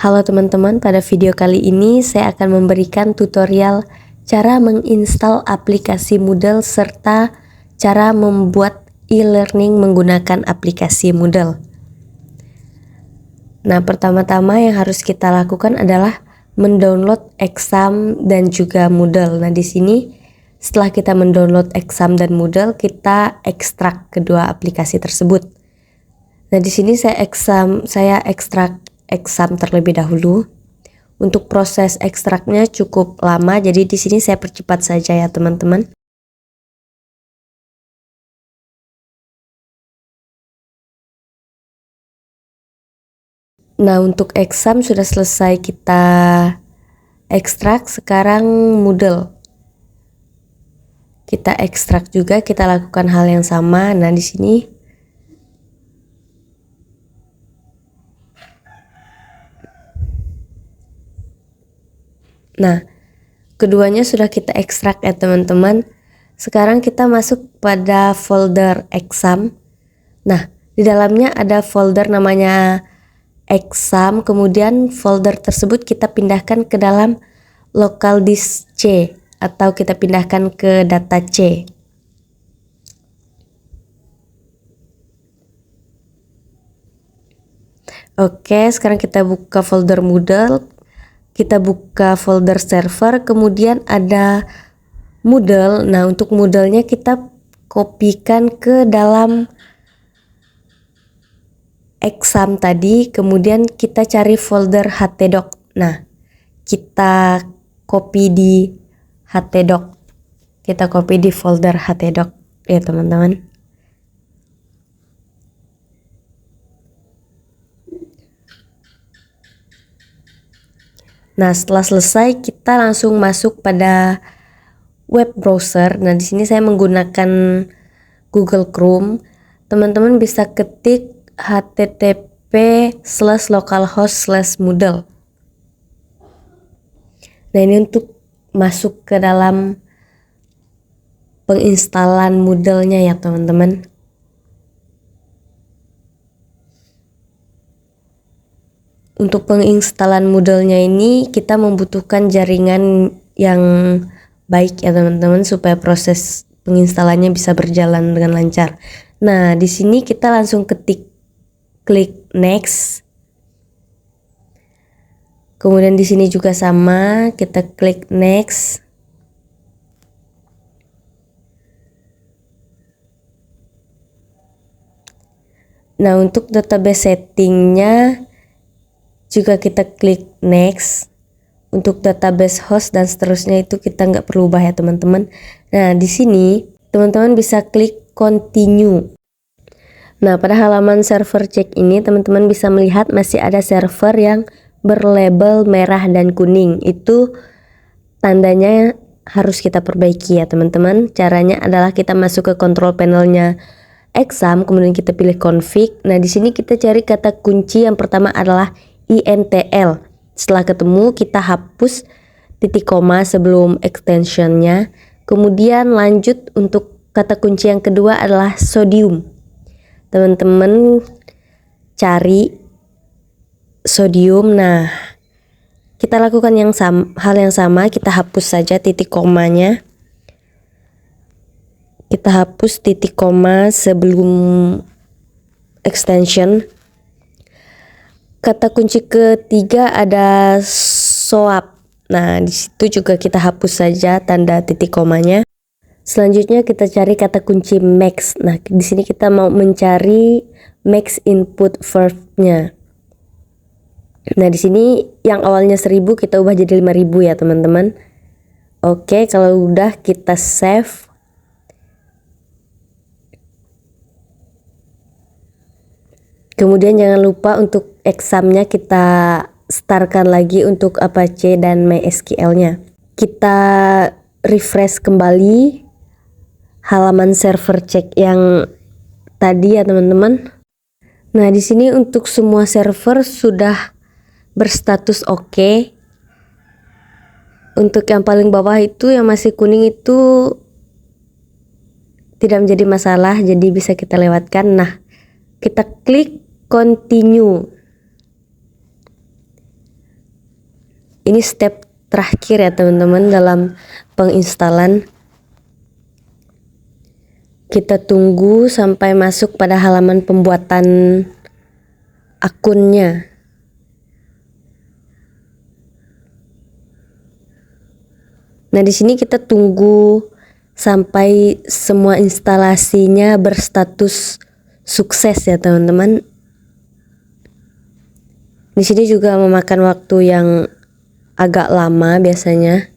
Halo teman-teman, pada video kali ini saya akan memberikan tutorial cara menginstal aplikasi Moodle serta cara membuat e-learning menggunakan aplikasi Moodle. Nah, pertama-tama yang harus kita lakukan adalah mendownload Exam dan juga Moodle. Nah, di sini setelah kita mendownload Exam dan Moodle, kita ekstrak kedua aplikasi tersebut. Nah, di sini saya ekstrak Exam terlebih dahulu. Untuk proses ekstraknya cukup lama, jadi di sini saya percepat saja ya teman-teman. Nah, untuk Exam sudah selesai kita ekstrak, sekarang Moodle. Kita ekstrak juga, kita lakukan hal yang sama. Nah, di sini keduanya sudah kita ekstrak ya teman-teman. Sekarang kita masuk pada folder Exam. Nah, di dalamnya ada folder namanya Exam, kemudian folder tersebut kita pindahkan ke dalam local disk C atau kita pindahkan ke data C. Oke, sekarang kita buka folder Moodle. Kita buka folder server, kemudian ada Moodle. Nah, untuk Moodle-nya kita kopikan ke dalam Exam tadi, kemudian kita cari folder htdoc. Nah, kita copy di htdoc. Kita copy di folder htdoc ya teman-teman. Nah, setelah selesai kita langsung masuk pada web browser. Nah, di sini saya menggunakan Google Chrome. Teman-teman bisa ketik http://localhost/moodle. Nah, ini untuk masuk ke dalam penginstalan Moodle-nya ya teman-teman. Untuk penginstalan Moodle-nya ini kita membutuhkan jaringan yang baik ya teman-teman supaya proses penginstalannya bisa berjalan dengan lancar. Nah, di sini kita langsung klik next. Kemudian di sini juga sama, kita klik next. Nah, untuk database settingnya juga kita klik next. Untuk database host dan seterusnya itu kita nggak perlu ubah ya teman-teman. Nah, di sini teman-teman bisa klik continue. Nah, pada halaman server cek ini teman-teman bisa melihat masih ada server yang berlabel merah dan kuning. Itu tandanya harus kita perbaiki ya teman-teman. Caranya adalah kita masuk ke control panelnya Exam, kemudian kita pilih config. Nah, di sini kita cari kata kunci yang pertama adalah intl. Setelah ketemu kita hapus titik koma sebelum extensionnya. Kemudian lanjut untuk kata kunci yang kedua adalah sodium. Teman-teman cari sodium. Nah, kita lakukan hal yang sama, kita hapus saja titik komanya. Kita hapus titik koma sebelum extension. Kata kunci ketiga ada soap. Nah, di situ juga kita hapus saja tanda titik komanya. Selanjutnya kita cari kata kunci max. Nah, di sini kita mau mencari max input verb-nya. Nah, di sini yang awalnya 1000 kita ubah jadi 5000 ya, teman-teman. Oke, kalau udah kita save. Kemudian jangan lupa untuk examnya kita startkan lagi untuk Apache dan MySQL-nya. Kita refresh kembali halaman server cek yang tadi ya teman-teman. Nah, di sini untuk semua server sudah berstatus oke. Untuk yang paling bawah itu yang masih kuning itu tidak menjadi masalah, jadi bisa kita lewatkan. Nah, kita klik continue. Ini step terakhir ya teman-teman dalam penginstalan. Kita tunggu sampai masuk pada halaman pembuatan akunnya. Nah, di sini kita tunggu sampai semua instalasinya berstatus sukses ya teman-teman. Di sini juga memakan waktu yang agak lama biasanya.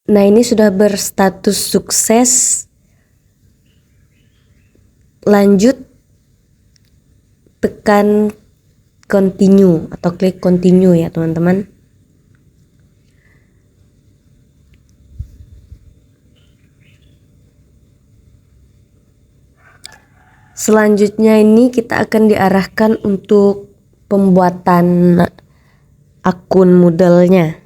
Nah, ini sudah berstatus sukses. Lanjut, tekan continue atau klik continue ya teman-teman. Selanjutnya ini kita akan diarahkan untuk pembuatan akun Moodle-nya.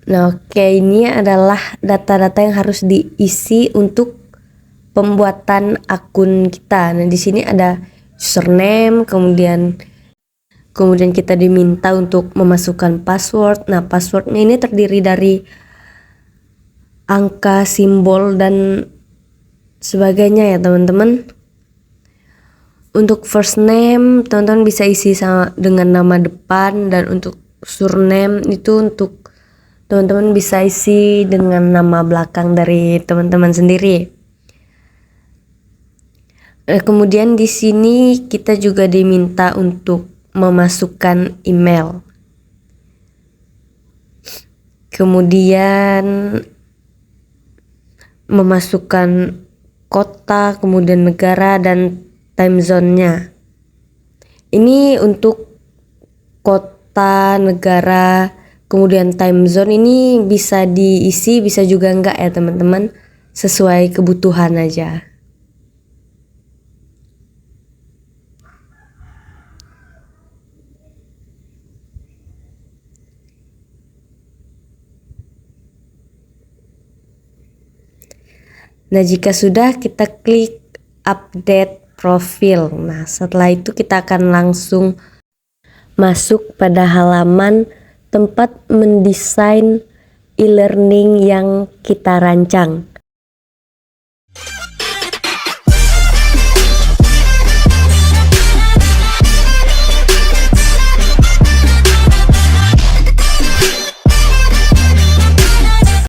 Nah, oke, ini adalah data-data yang harus diisi untuk pembuatan akun kita. Nah, di sini ada username, kemudian kita diminta untuk memasukkan password. Nah, passwordnya ini terdiri dari angka, simbol, dan sebagainya ya teman-teman. Untuk first name, teman-teman bisa isi sama dengan nama depan, dan untuk surname itu untuk Teman-teman bisa isi dengan nama belakang dari teman-teman sendiri. Kemudian di sini kita juga diminta untuk memasukkan email. Kemudian memasukkan kota, kemudian negara dan time zone-nya. Ini untuk kota, negara, kemudian time zone ini bisa diisi, bisa juga enggak ya teman-teman, sesuai kebutuhan aja. Nah, jika sudah, kita klik update profil. Nah, setelah itu kita akan langsung masuk pada halaman tempat mendesain e-learning yang kita rancang.